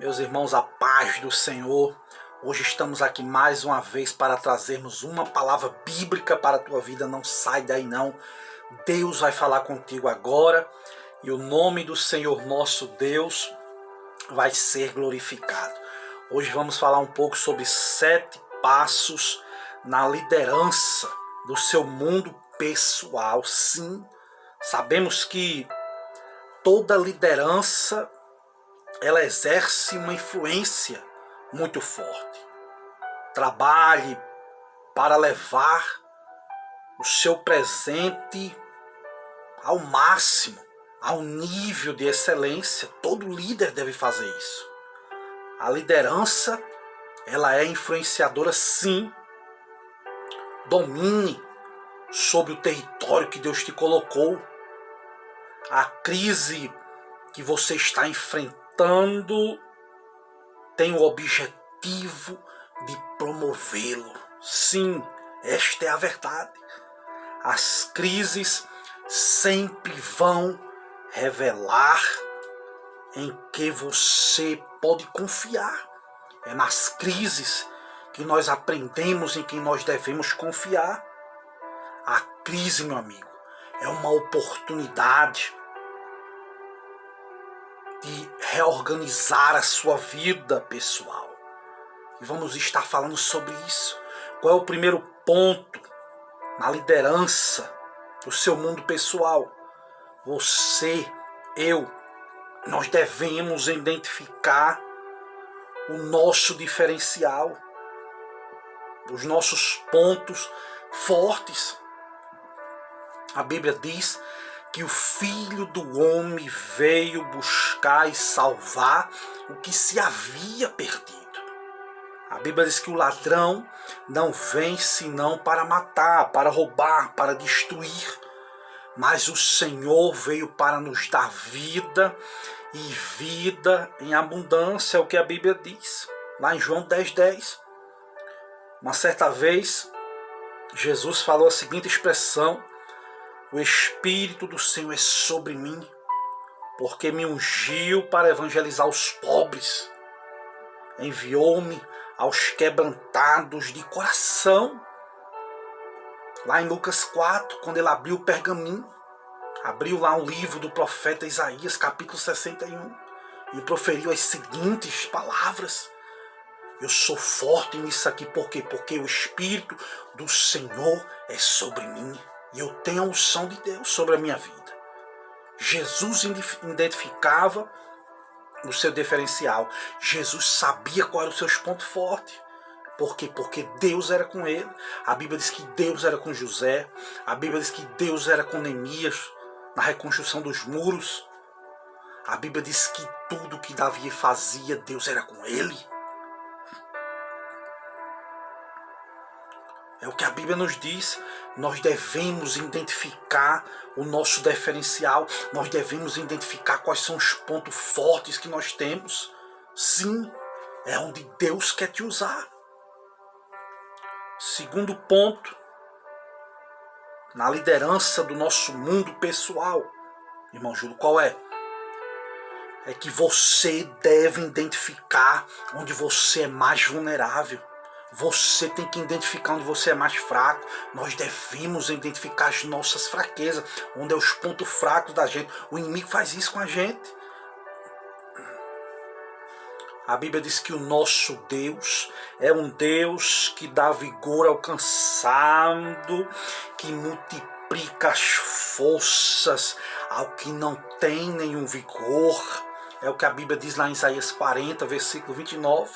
Meus irmãos, a paz do Senhor. Hoje estamos aqui mais uma vez para trazermos uma palavra bíblica para a tua vida. Não sai daí não. Deus vai falar contigo agora e o nome do Senhor nosso Deus vai ser glorificado. Hoje vamos falar um pouco sobre 7 passos na liderança do seu mundo pessoal. Sim, sabemos que toda liderança ela exerce uma influência muito forte. Trabalhe para levar o seu presente ao máximo, ao nível de excelência. Todo líder deve fazer isso. A liderança, ela é influenciadora, sim. Domine sobre o território que Deus te colocou. A crise que você está enfrentando tem o objetivo de promovê-lo. Sim, esta é a verdade. As crises sempre vão revelar em que você pode confiar. É nas crises que nós aprendemos em quem nós devemos confiar. A crise, meu amigo, é uma oportunidade de reorganizar a sua vida pessoal. E vamos estar falando sobre isso. Qual é o primeiro ponto na liderança do seu mundo pessoal? Você, nós devemos identificar o nosso diferencial, os nossos pontos fortes. A Bíblia diz que o Filho do Homem veio buscar e salvar o que se havia perdido. A Bíblia diz que o ladrão não vem senão para matar, para roubar, para destruir. Mas o Senhor veio para nos dar vida e vida em abundância, é o que a Bíblia diz. Lá em João 10:10. Uma certa vez, Jesus falou a seguinte expressão: o Espírito do Senhor é sobre mim, porque me ungiu para evangelizar os pobres. Enviou-me aos quebrantados de coração. Lá em Lucas 4, quando ele abriu o pergaminho, abriu lá um livro do profeta Isaías, capítulo 61, e proferiu as seguintes palavras: eu sou forte nisso aqui, por quê? Porque o Espírito do Senhor é sobre mim. E eu tenho a unção de Deus sobre a minha vida. Jesus identificava o seu diferencial. Jesus sabia qual era os seus pontos fortes. Por quê? Porque Deus era com ele. A Bíblia diz que Deus era com José. A Bíblia diz que Deus era com Neemias na reconstrução dos muros. A Bíblia diz que tudo que Davi fazia, Deus era com ele. É o que a Bíblia nos diz. Nós devemos identificar o nosso diferencial. Nós devemos identificar quais são os pontos fortes que nós temos. Sim, é onde Deus quer te usar. Segundo ponto, na liderança do nosso mundo pessoal, irmão Júlio, qual é? É que você deve identificar onde você é mais vulnerável. Você tem que identificar onde você é mais fraco. Nós devemos identificar as nossas fraquezas, onde é os pontos fracos da gente. O inimigo faz isso com a gente. A Bíblia diz que o nosso Deus é um Deus que dá vigor ao cansado, que multiplica as forças ao que não tem nenhum vigor. É o que a Bíblia diz lá em Isaías 40, versículo 29.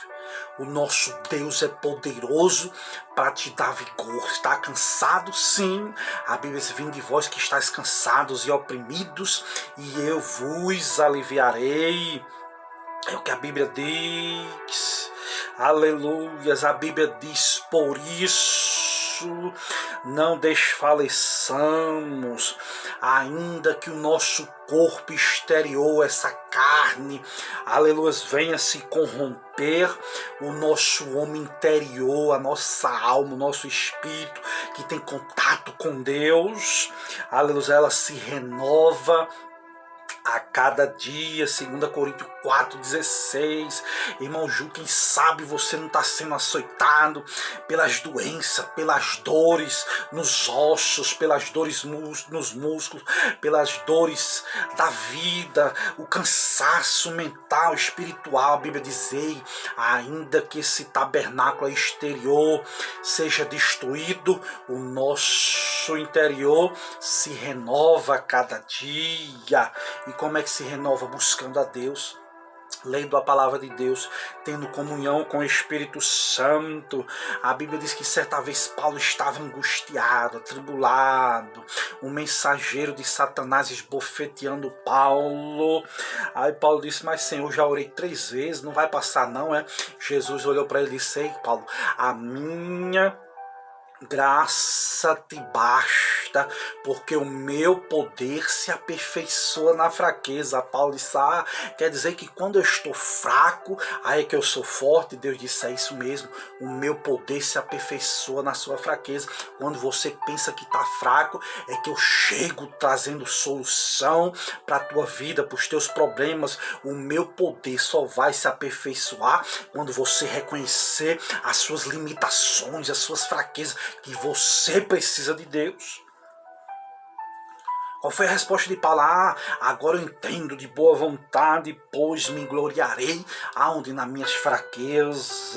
O nosso Deus é poderoso para te dar vigor. Está cansado? Sim. A Bíblia diz: vinde vós que estáis cansados e oprimidos, e eu vos aliviarei. É o que a Bíblia diz. Aleluias. A Bíblia diz: por isso não desfaleçamos, ainda que o nosso corpo exterior, essa carne, aleluia, venha se corromper, o nosso homem interior, a nossa alma, o nosso espírito, que tem contato com Deus, aleluia, ela se renova a cada dia. 2 Coríntios 4,16. Irmão Ju, quem sabe você não está sendo açoitado pelas doenças, pelas dores nos ossos, pelas dores nos músculos, pelas dores da vida, o cansaço mental, espiritual. A Bíblia diz: ei, ainda que esse tabernáculo exterior seja destruído, o nosso interior se renova a cada dia. E como é que se renova? Buscando a Deus, lendo a palavra de Deus, tendo comunhão com o Espírito Santo. A Bíblia diz que certa vez Paulo estava angustiado, atribulado, um mensageiro de Satanás esbofeteando Paulo. Aí Paulo disse: mas Senhor, já orei 3 vezes, não vai passar não, é? Jesus olhou para ele e disse: ei, Paulo, a minha graça te basta, porque o meu poder se aperfeiçoa na fraqueza. Paulo disse: quer dizer que quando eu estou fraco, aí é que eu sou forte. Deus disse: é isso mesmo, o meu poder se aperfeiçoa na sua fraqueza. Quando você pensa que está fraco, é que eu chego trazendo solução para a tua vida, para os teus problemas. O meu poder só vai se aperfeiçoar quando você reconhecer as suas limitações, as suas fraquezas, que você precisa de Deus. Qual foi a resposta de Paulo? Agora eu entendo, de boa vontade, pois me gloriarei aonde? Nas minhas fraquezas,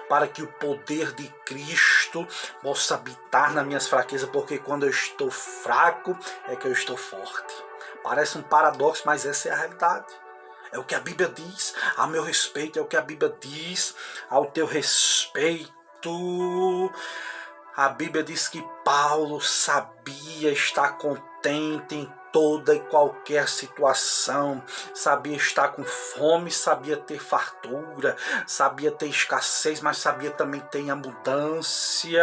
para que o poder de Cristo possa habitar nas minhas fraquezas, porque quando eu estou fraco é que eu estou forte. Parece um paradoxo, mas essa é a realidade. É o que a Bíblia diz a meu respeito, é o que a Bíblia diz ao teu respeito. A Bíblia diz que Paulo sabia estar contente em toda e qualquer situação, sabia estar com fome, sabia ter fartura, sabia ter escassez, mas sabia também ter abundância.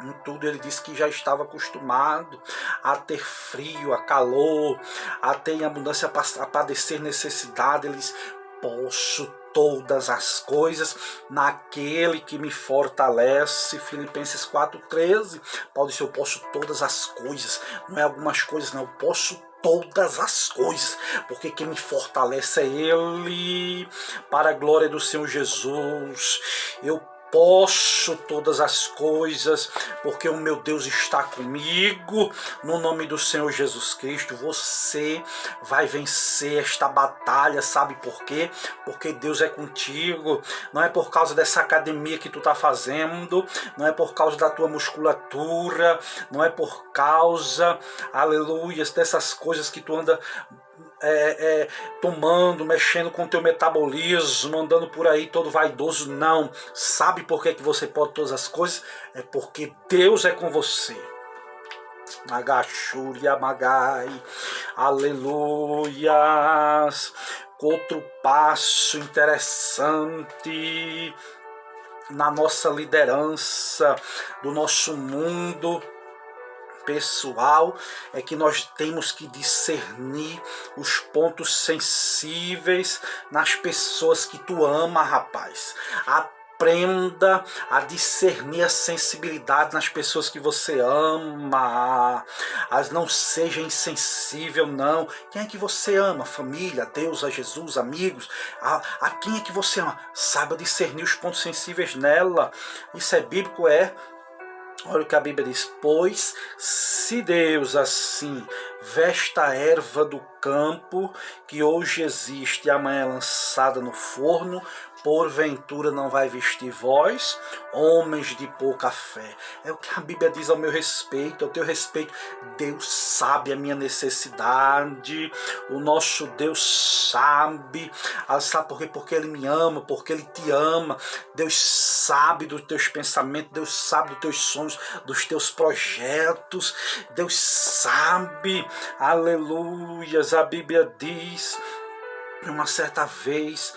Em tudo ele disse que já estava acostumado a ter frio, a calor, a ter em abundância, a padecer necessidade. Ele disse: posso todas as coisas naquele que me fortalece. Filipenses 4,13. Paulo disse: eu posso todas as coisas, não é algumas coisas não, eu posso todas as coisas, porque quem me fortalece é Ele, para a glória do Senhor Jesus. Eu posso todas as coisas, porque o meu Deus está comigo. No nome do Senhor Jesus Cristo, você vai vencer esta batalha. Sabe por quê? Porque Deus é contigo. Não é por causa dessa academia que tu está fazendo, não é por causa da tua musculatura, não é por causa, aleluia, dessas coisas que tu anda tomando, mexendo com o teu metabolismo, andando por aí todo vaidoso. Não. Sabe por que você pode todas as coisas? É porque Deus é com você. Magachuria Magai, aleluias. Outro passo interessante na nossa liderança do nosso mundo pessoal é que nós temos que discernir os pontos sensíveis nas pessoas que tu ama, rapaz. Aprenda a discernir a sensibilidade nas pessoas que você ama. Não seja insensível, não. Quem é que você ama? Família, Deus, a Jesus, amigos. A quem é que você ama? Saiba discernir os pontos sensíveis nela. Isso é bíblico, é. Olha o que a Bíblia diz: pois se Deus assim veste a erva do campo, que hoje existe e amanhã é lançada no forno, porventura não vai vestir vós, homens de pouca fé. É o que a Bíblia diz ao meu respeito, ao teu respeito. Deus sabe a minha necessidade, o nosso Deus sabe. Sabe por quê? Porque Ele me ama, porque Ele te ama. Deus sabe dos teus pensamentos, Deus sabe dos teus sonhos, dos teus projetos. Deus sabe, aleluias. A Bíblia diz: uma certa vez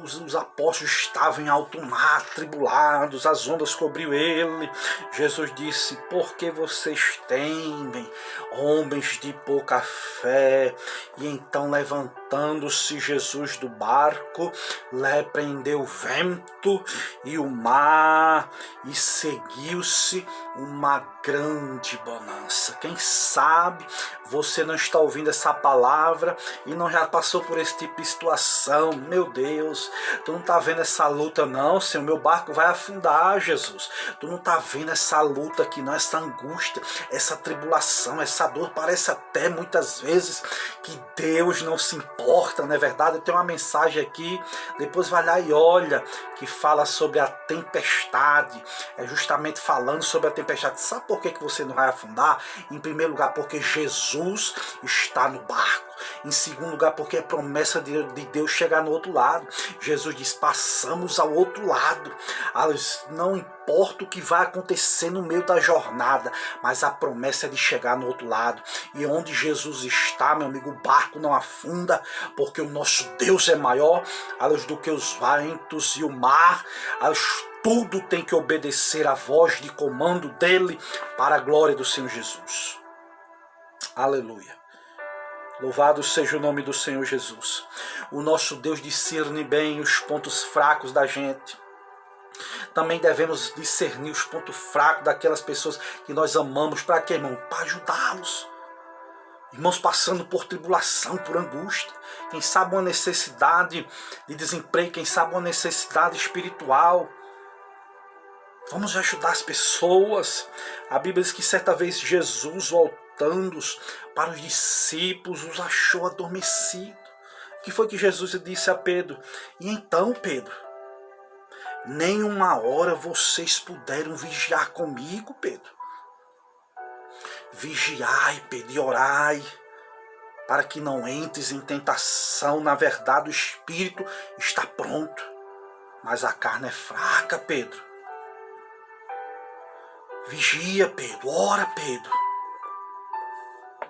os apóstolos estavam em alto mar, atribulados, as ondas cobriu ele. Jesus disse: por que vocês temem, homens de pouca fé? E então, levantando-se Jesus do barco, repreendeu o vento e o mar, e seguiu-se uma grande bonança. Quem sabe você não está ouvindo essa palavra e não já passou por esse tipo de situação. Meu Deus, tu não está vendo essa luta não, Senhor, meu barco vai afundar, Jesus. Tu não está vendo essa luta aqui não, essa angústia, essa tribulação, essa dor. Parece até muitas vezes que Deus não se importa, não é verdade? Eu tenho uma mensagem aqui, depois vai lá e olha, que fala sobre a tempestade. É justamente falando sobre a tempestade. Sabe por que você não vai afundar? Em primeiro lugar, porque Jesus está no barco. Em segundo lugar, porque é promessa de Deus chegar no outro lado. Jesus diz, passamos ao outro lado. Não importa o que vai acontecer no meio da jornada, mas a promessa é de chegar no outro lado. E onde Jesus está, meu amigo, o barco não afunda, porque o nosso Deus é maior do que os ventos e o mar. Tudo tem que obedecer à voz de comando dele para a glória do Senhor Jesus. Aleluia. Louvado seja o nome do Senhor Jesus. O nosso Deus discerne bem os pontos fracos da gente. Também devemos discernir os pontos fracos daquelas pessoas que nós amamos. Para quê, irmão? Para ajudá-los. Irmãos passando por tribulação, por angústia. Quem sabe uma necessidade de desemprego, quem sabe uma necessidade espiritual. Vamos ajudar as pessoas. A Bíblia diz que certa vez Jesus, voltando para os discípulos, os achou adormecidos. O que foi que Jesus disse a Pedro? E então, Pedro, nem uma hora vocês puderam vigiar comigo, Pedro. Vigiai, Pedro, e orai, para que não entres em tentação. Na verdade, o espírito está pronto, mas a carne é fraca, Pedro. Vigia, Pedro, ora, Pedro.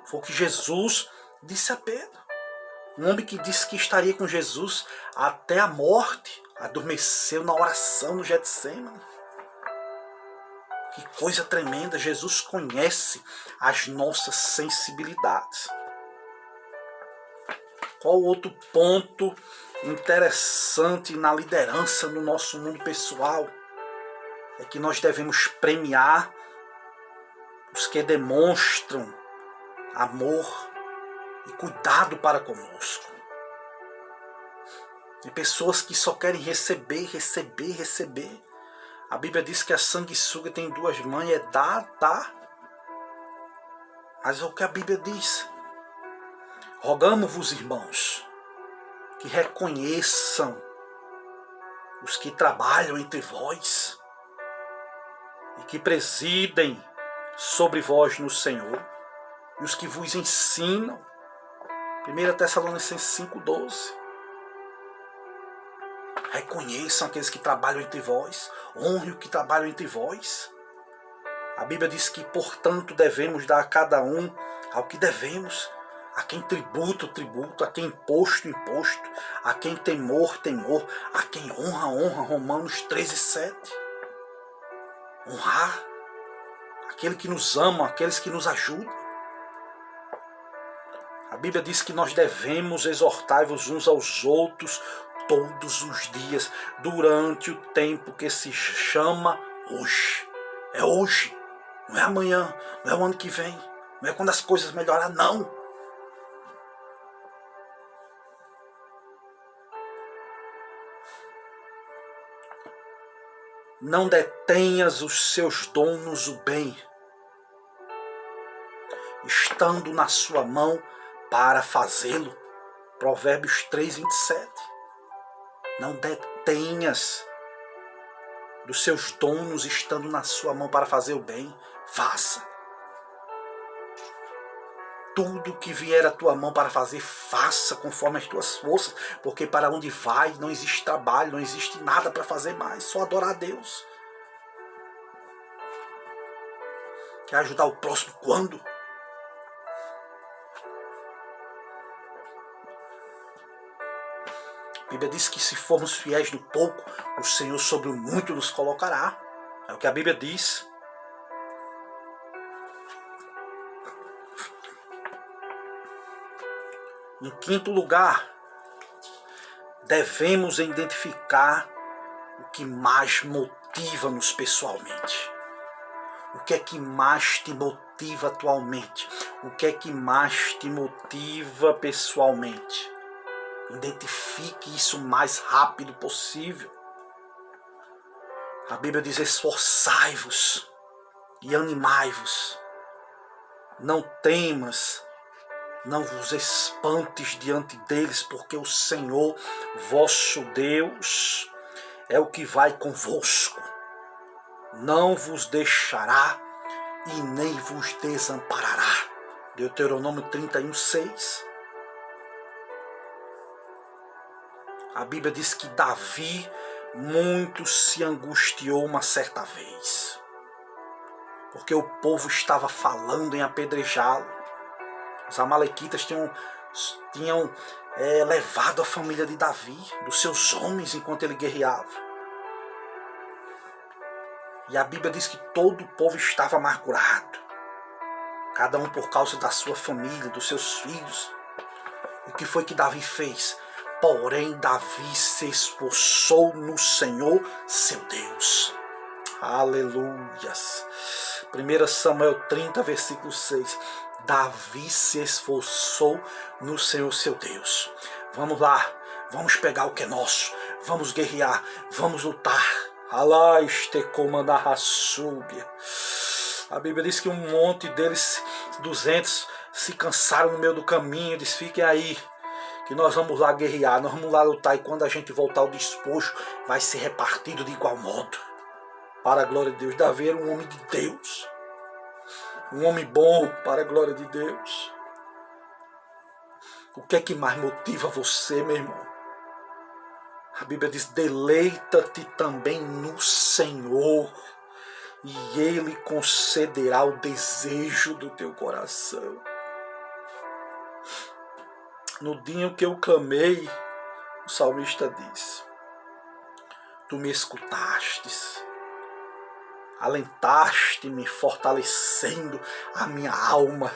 Foi o que Jesus disse a Pedro. Um homem que disse que estaria com Jesus até a morte, adormeceu na oração no Getsêmani. Que coisa tremenda, Jesus conhece as nossas sensibilidades. Qual outro ponto interessante na liderança no nosso mundo pessoal? É que nós devemos premiar os que demonstram amor e cuidado para conosco. Tem pessoas que só querem receber, receber, receber. A Bíblia diz que a sanguessuga tem duas mãos, é dar, dar. Mas é o que a Bíblia diz. Rogamos-vos, irmãos, que reconheçam os que trabalham entre vós e que presidem sobre vós no Senhor, e os que vos ensinam. 1 Tessalonicenses 5,12. Reconheçam aqueles que trabalham entre vós, honre o que trabalham entre vós. A Bíblia diz que, portanto, devemos dar a cada um ao que devemos. A quem tributo, tributo, a quem imposto, imposto, a quem temor, temor, a quem honra, honra. Romanos 13,7. Honrar aquele que nos ama, aqueles que nos ajudam. A Bíblia diz que nós devemos exortar-vos uns aos outros todos os dias, durante o tempo que se chama hoje. É hoje, não é amanhã, não é o ano que vem, não é quando as coisas melhorar, não. Não detenhas os seus donos o bem, estando na sua mão para fazê-lo. Provérbios 3,27. Não detenhas dos seus donos estando na sua mão para fazer o bem. Faça. Tudo que vier à tua mão para fazer, faça conforme as tuas forças, porque para onde vai não existe trabalho, não existe nada para fazer mais, só adorar a Deus. Quer ajudar o próximo quando? A Bíblia diz que se formos fiéis no pouco, o Senhor sobre o muito nos colocará. É o que a Bíblia diz. Em quinto lugar, devemos identificar o que mais motiva-nos pessoalmente. O que é que mais te motiva atualmente? O que é que mais te motiva pessoalmente? Identifique isso o mais rápido possível. A Bíblia diz: esforçai-vos e animai-vos. Não temas, não vos espantes diante deles, porque o Senhor vosso Deus é o que vai convosco. Não vos deixará e nem vos desamparará. Deuteronômio 31:6. A Bíblia diz que Davi muito se angustiou uma certa vez, porque o povo estava falando em apedrejá-lo. Os amalequitas tinham levado a família de Davi, dos seus homens, enquanto ele guerreava. E a Bíblia diz que todo o povo estava amargurado, cada um por causa da sua família, dos seus filhos. O que foi que Davi fez? Porém, Davi se esforçou no Senhor, seu Deus. Aleluias. 1 Samuel 30, versículo 6. Davi se esforçou no Senhor, seu Deus. Vamos lá, vamos pegar o que é nosso, vamos guerrear, vamos lutar. A Bíblia diz que um monte deles, 200, se cansaram no meio do caminho. Diz: fiquem aí, que nós vamos lá guerrear, nós vamos lá lutar, e quando a gente voltar, o despojo vai ser repartido de igual modo. Para a glória de Deus. Davi era um homem de Deus, um homem bom, para a glória de Deus. O que é que mais motiva você, meu irmão? A Bíblia diz: deleita-te também no Senhor, e Ele concederá o desejo do teu coração. No dia em que eu clamei, o salmista diz: tu me escutastes, alentaste-me, fortalecendo a minha alma.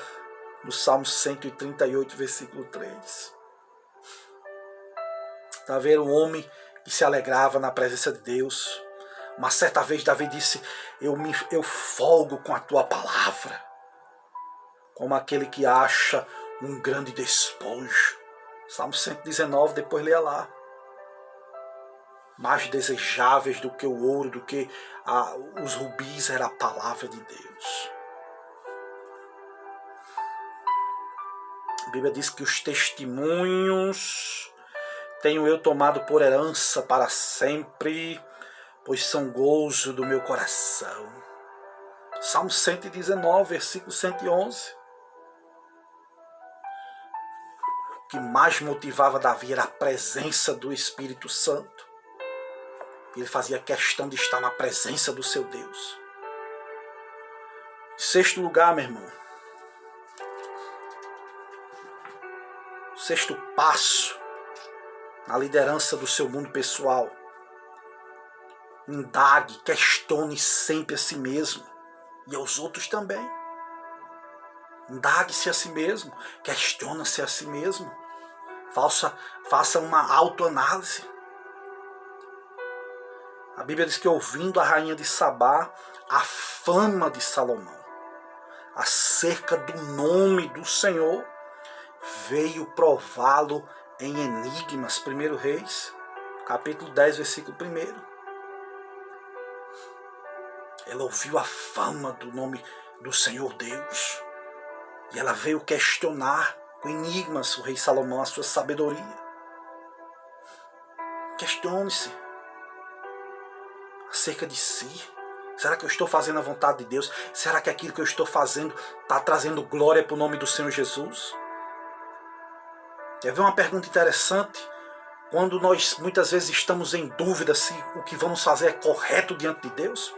No Salmo 138, versículo 3. Está vendo um homem que se alegrava na presença de Deus. Uma certa vez Davi disse: eu folgo com a tua palavra, como aquele que acha um grande despojo. Salmo 119, depois leia lá. Mais desejáveis do que o ouro, do que os rubis, era a palavra de Deus. A Bíblia diz que os testemunhos tenho eu tomado por herança para sempre, pois são gozo do meu coração. Salmo 119, versículo 111. O que mais motivava Davi era a presença do Espírito Santo. Ele fazia questão de estar na presença do seu Deus. Em sexto lugar, meu irmão, o sexto passo na liderança do seu mundo pessoal: indague, questione sempre a si mesmo e aos outros também. Indague-se a si mesmo, questione-se a si mesmo, faça uma autoanálise. A Bíblia diz que, ouvindo a rainha de Sabá a fama de Salomão acerca do nome do Senhor, veio prová-lo em enigmas. 1 Reis, capítulo 10, versículo 1. Ela ouviu a fama do nome do Senhor Deus, e ela veio questionar com enigmas o rei Salomão, a sua sabedoria. Questione-se acerca de si. Será que eu estou fazendo a vontade de Deus? Será que aquilo que eu estou fazendo está trazendo glória para o nome do Senhor Jesus? Quer ver uma pergunta interessante? Quando nós muitas vezes estamos em dúvida se o que vamos fazer é correto diante de Deus,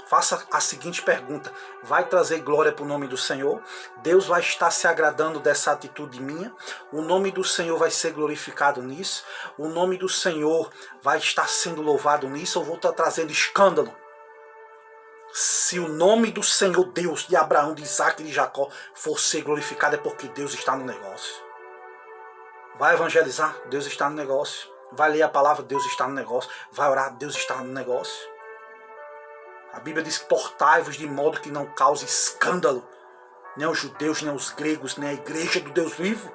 faça a seguinte pergunta: vai trazer glória para o nome do Senhor? Deus vai estar se agradando dessa atitude minha? O nome do Senhor vai ser glorificado nisso? O nome do Senhor vai estar sendo louvado nisso? Ou vou estar trazendo escândalo? Se o nome do Senhor Deus de Abraão, de Isaac e de Jacó for ser glorificado, é porque Deus está no negócio. Vai evangelizar? Deus está no negócio. Vai ler a palavra? Deus está no negócio. Vai orar? Deus está no negócio. A Bíblia diz: portai-vos de modo que não cause escândalo, nem os judeus, nem os gregos, nem a igreja do Deus vivo.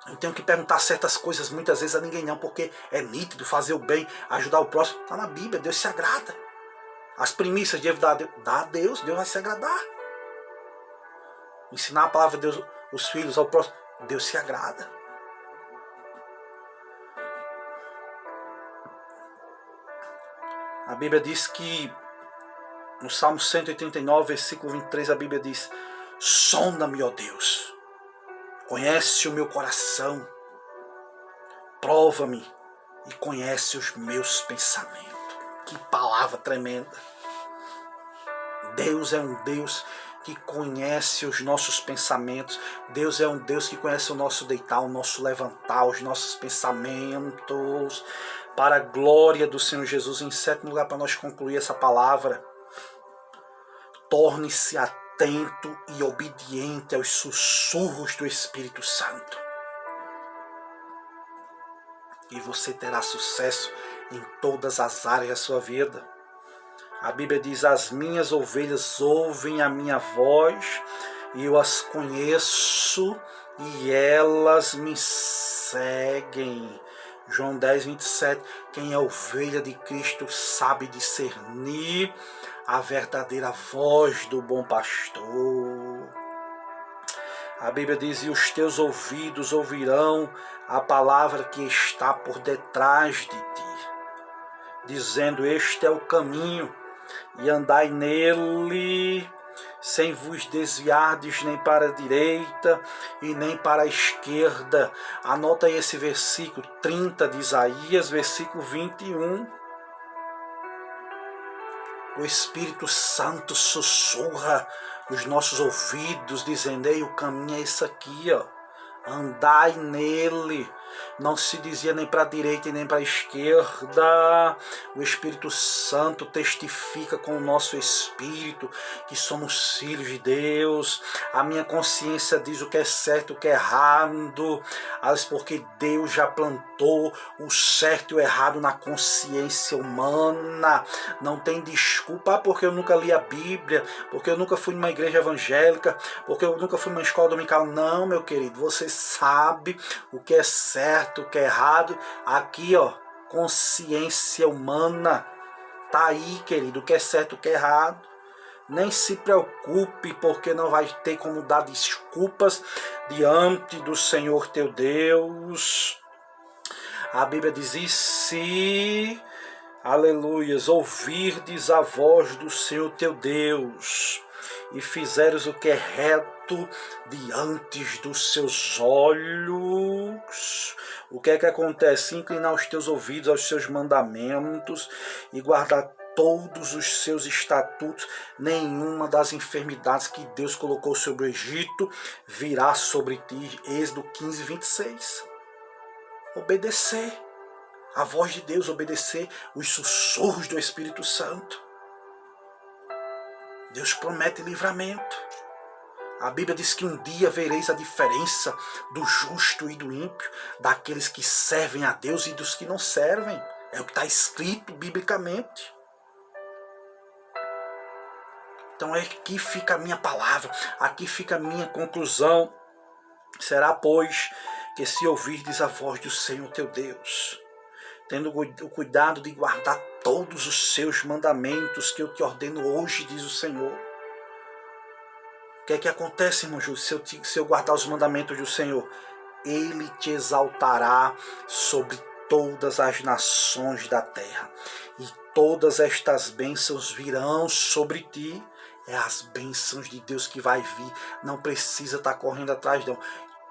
Eu tenho que perguntar certas coisas muitas vezes a ninguém não, porque é nítido fazer o bem, ajudar o próximo. Está na Bíblia, Deus se agrada. As primícias de dá a Deus, Deus vai se agradar. Ensinar a palavra de Deus, os filhos ao próximo, Deus se agrada. A Bíblia diz que, no Salmo 189, versículo 23, a Bíblia diz: sonda-me, ó Deus, conhece o meu coração, prova-me e conhece os meus pensamentos. Que palavra tremenda! Deus é um Deus que conhece os nossos pensamentos. Deus é um Deus que conhece o nosso deitar, o nosso levantar, os nossos pensamentos. Para a glória do Senhor Jesus. Em sétimo lugar, para nós concluir essa palavra, torne-se atento e obediente aos sussurros do Espírito Santo. E você terá sucesso em todas as áreas da sua vida. A Bíblia diz: as minhas ovelhas ouvem a minha voz, e eu as conheço, e elas me seguem. João 10, 27. Quem é ovelha de Cristo sabe discernir a verdadeira voz do bom pastor. A Bíblia diz: e os teus ouvidos ouvirão a palavra que está por detrás de ti, dizendo: este é o caminho, e andai nele, sem vos desviardes nem para a direita e nem para a esquerda. Anota aí esse versículo 30 de Isaías, versículo 21. O Espírito Santo sussurra nos nossos ouvidos, dizendo: ei, o caminho é esse aqui, ó. Andai nele. Não se dizia nem para a direita e nem para a esquerda. O Espírito Santo testifica com o nosso espírito que somos filhos de Deus. A minha consciência diz o que é certo e o que é errado, porque Deus já plantou o certo e o errado na consciência humana. Não tem desculpa: porque eu nunca li a Bíblia, porque eu nunca fui numa igreja evangélica, porque eu nunca fui numa escola dominical. Não, meu querido, você sabe o que é certo, o que é errado. Aqui, ó, consciência humana. Tá aí, querido, o que é certo, o que é errado. Nem se preocupe, porque não vai ter como dar desculpas diante do Senhor teu Deus. A Bíblia diz: e se, aleluias, ouvirdes a voz do Senhor teu Deus, e fizeres o que é reto diante dos seus olhos. O que é que acontece? Inclinar os teus ouvidos aos seus mandamentos e guardar todos os seus estatutos. Nenhuma das enfermidades que Deus colocou sobre o Egito virá sobre ti. Êxodo 15, 26. Obedecer a voz de Deus, obedecer os sussurros do Espírito Santo. Deus promete livramento. A Bíblia diz que um dia vereis a diferença do justo e do ímpio, daqueles que servem a Deus e dos que não servem. É o que está escrito biblicamente. Então aqui fica a minha palavra, aqui fica a minha conclusão. Será, pois, que se ouvirdes a voz do Senhor teu Deus, tendo o cuidado de guardar todos os seus mandamentos que eu te ordeno hoje, diz o Senhor. O que é que acontece, irmão Júlio, se eu guardar os mandamentos do Senhor? Ele te exaltará sobre todas as nações da terra, e todas estas bênçãos virão sobre ti. É as bênçãos de Deus que vai vir, não precisa estar correndo atrás não.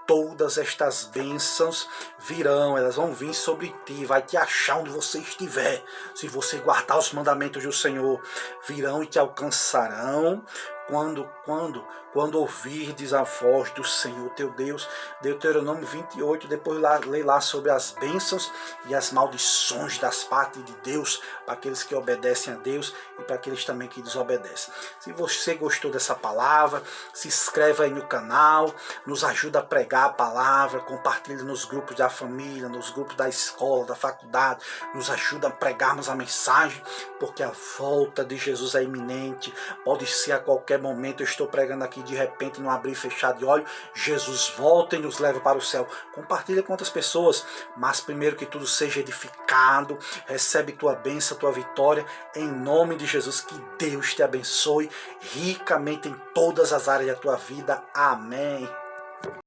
Todas estas bênçãos virão, elas vão vir sobre ti, vai te achar onde você estiver. Se você guardar os mandamentos do Senhor, virão e te alcançarão. Quando quando ouvirdes a voz do Senhor teu Deus. Deuteronômio 28, depois lê lá sobre as bênçãos e as maldições das partes de Deus, para aqueles que obedecem a Deus e para aqueles também que desobedecem. Se você gostou dessa palavra, se inscreve aí no canal, nos ajuda a pregar a palavra, compartilha nos grupos da família, nos grupos da escola, da faculdade, nos ajuda a pregarmos a mensagem, porque a volta de Jesus é iminente, pode ser a qualquer momento. Eu estou pregando aqui, de repente, não abrir e fechar de olho, Jesus volta e nos leva para o céu. Compartilha com outras pessoas, mas primeiro que tudo seja edificado, recebe tua bênção, tua vitória, em nome de Jesus. Que Deus te abençoe ricamente em todas as áreas da tua vida. Amém.